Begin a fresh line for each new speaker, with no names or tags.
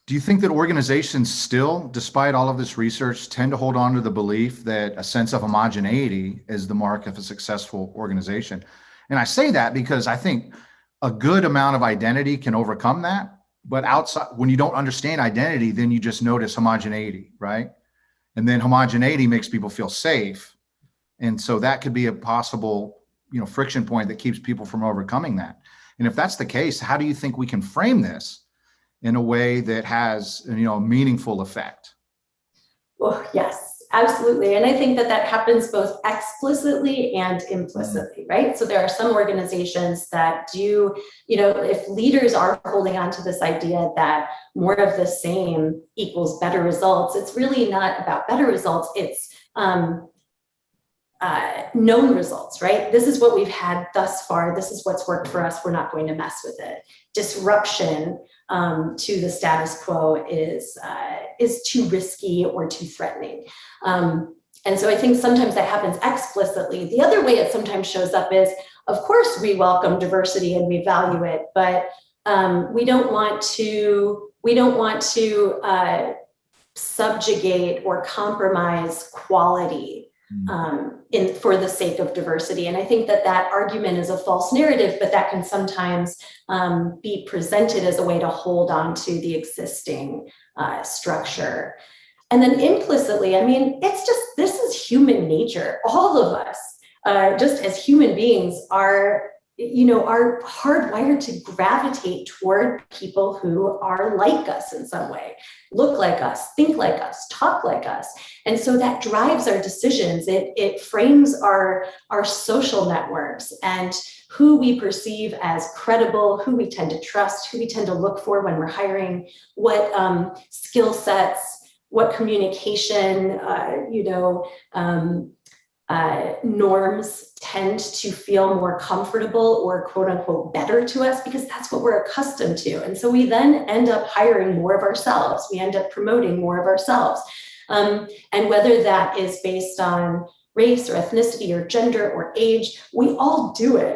Do you think that organizations still, despite all of this research, tend to hold on to the belief that a sense of homogeneity is the mark of a successful organization? And I say that because I think a good amount of identity can overcome that. But outside, when you don't understand identity, then you just notice homogeneity, right? And then homogeneity makes people feel safe. And so that could be a possible, friction point that keeps people from overcoming that. And if that's the case, how do you think we can frame this in a way that has, a meaningful effect?
Well, yes, absolutely. And I think that that happens both explicitly and implicitly, right? So there are some organizations that do, if leaders are holding on to this idea that more of the same equals better results, it's really not about better results. It's known results, right? This is what we've had thus far. This is what's worked for us. We're not going to mess with it. Disruption to the status quo is too risky or too threatening. And so I think sometimes that happens explicitly. The other way it sometimes shows up is, of course, we welcome diversity and we value it, but we don't want to subjugate or compromise quality for the sake of diversity. And I think that that argument is a false narrative, but that can sometimes be presented as a way to hold on to the existing structure. And then implicitly, I mean, this is human nature. All of us, just as human beings, are hardwired to gravitate toward people who are like us in some way, look like us, think like us, talk like us. And so that drives our decisions. It frames our social networks and who we perceive as credible, who we tend to trust, who we tend to look for when we're hiring, what skill sets, what communication, norms tend to feel more comfortable or quote unquote better to us, because that's what we're accustomed to. And so we then end up hiring more of ourselves. We end up promoting more of ourselves. And whether that is based on race or ethnicity or gender or age, we all do it.